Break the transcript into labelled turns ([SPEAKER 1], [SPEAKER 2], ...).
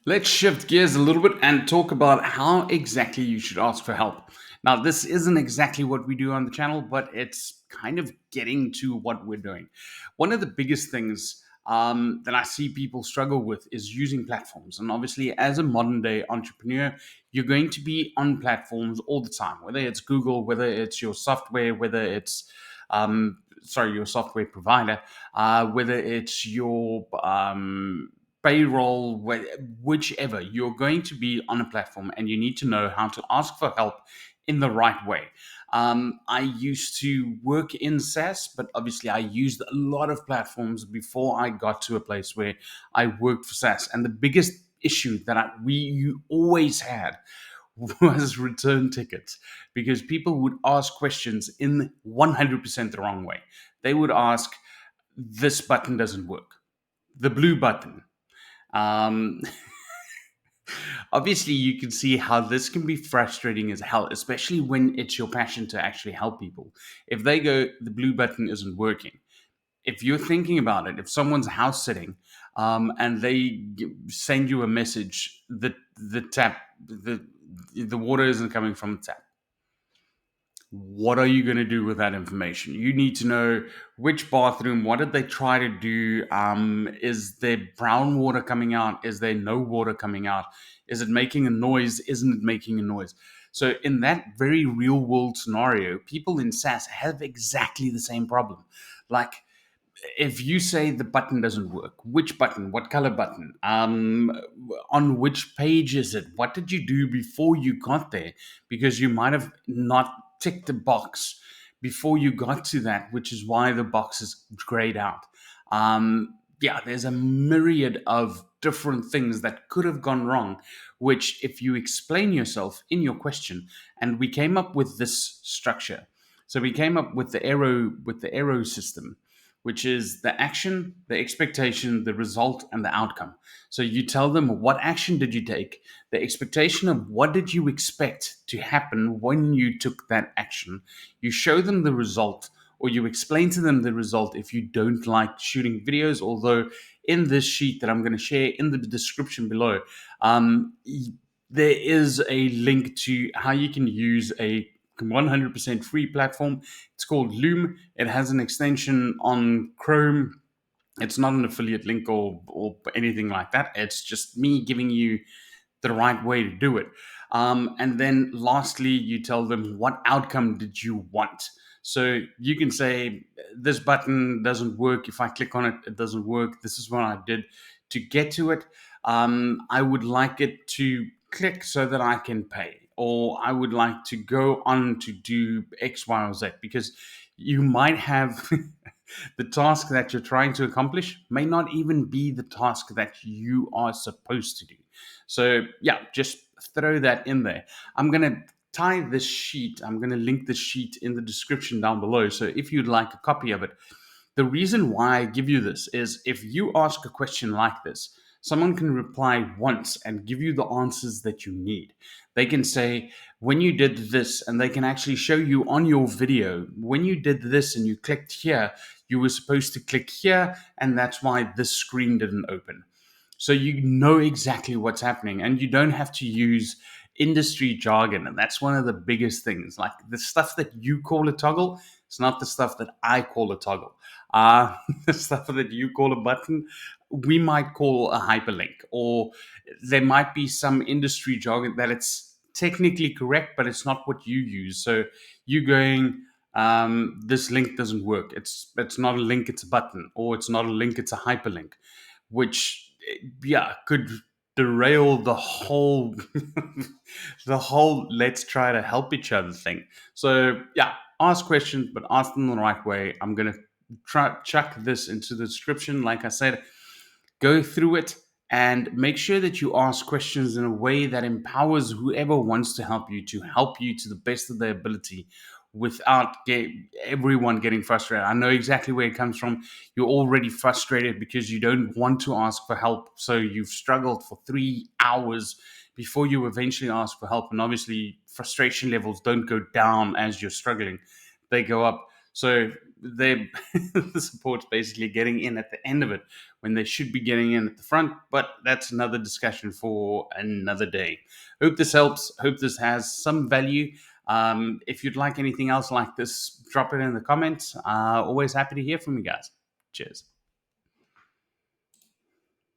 [SPEAKER 1] Let's shift gears a little bit and talk about how exactly you should ask for help. Now, this isn't exactly what we do on the channel, but it's kind of getting to what we're doing. One of the biggest things that I see people struggle with is using platforms. And obviously, as a modern day entrepreneur, you're going to be on platforms all the time, whether it's Google, whether it's your software, whether it's your software provider, whether it's your payroll, whichever, you're going to be on a platform and you need to know how to ask for help in the right way. I used to work in SaaS, but obviously I used a lot of platforms before I got to a place where I worked for SaaS. And the biggest issue that you always had was return tickets, because people would ask questions in 100% the wrong way. They would ask, this button doesn't work, the blue button. Um, Obviously, you can see how this can be frustrating as hell, especially when it's your passion to actually help people. If they go, the blue button isn't working. If you're thinking about it, if someone's house sitting and they send you a message that the water isn't coming from the tap, what are you going to do with that information? You need to know which bathroom, what did they try to do? Is there brown water coming out? Is there no water coming out? Is it making a noise? Isn't it making a noise? So, in that very real world scenario, people in SaaS have exactly the same problem. Like, if you say the button doesn't work, which button, what color button, on which page is it, what did you do before you got there, because you might have not ticked the box before you got to that, which is why the box is grayed out. Yeah, there's a myriad of different things that could have gone wrong, which if you explain yourself in your question. And we came up with this structure. So we came up with the arrow system, which is the action, the expectation, the result, and the outcome. So you tell them, what action did you take, the expectation of what did you expect to happen when you took that action. You show them the result, or you explain to them the result if you don't like shooting videos. Although in this sheet that I'm going to share in the description below, um, there is a link to how you can use a 100% free platform. It's called Loom. It has an extension on Chrome. It's not an affiliate link or anything like that. It's just me giving you the right way to do it. And then lastly, you tell them, what outcome did you want? So you can say, this button doesn't work. If I click on it, it doesn't work. This is what I did to get to it. I would like it to click so that I can pay, or I would like to go on to do X, Y, or Z, because you might have the task that you're trying to accomplish may not even be the task that you are supposed to do. So, yeah, just throw that in there. I'm going to tie this sheet, I'm going to link the sheet in the description down below. So, if you'd like a copy of it, the reason why I give you this is, if you ask a question like this, someone can reply once and give you the answers that you need. They can say, when you did this, and they can actually show you on your video, when you did this and you clicked here, you were supposed to click here, and that's why this screen didn't open. So you know exactly what's happening, and you don't have to use industry jargon. And that's one of the biggest things. Like, the stuff that you call a toggle, it's not the stuff that I call a toggle. The stuff that you call a button, we might call a hyperlink, or there might be some industry jargon that it's technically correct, but it's not what you use. So you going, this link doesn't work. It's not a link, it's a button, or it's not a link, it's a hyperlink, which, yeah, could derail the whole the whole let's try to help each other thing. So, yeah, ask questions, but ask them the right way. I'm gonna try chuck this into the description. Like I said, go through it and make sure that you ask questions in a way that empowers whoever wants to help you to the best of their ability, without everyone getting frustrated. I know exactly where it comes from. You're already frustrated because you don't want to ask for help, so you've struggled for 3 hours before you eventually ask for help. And obviously frustration levels don't go down as you're struggling, they go up. So they the support's basically getting in at the end of it when they should be getting in at the front. But that's another discussion for another day. Hope this helps. Hope this has some value. If you'd like anything else like this, drop it in the comments. Always happy to hear from you guys. Cheers.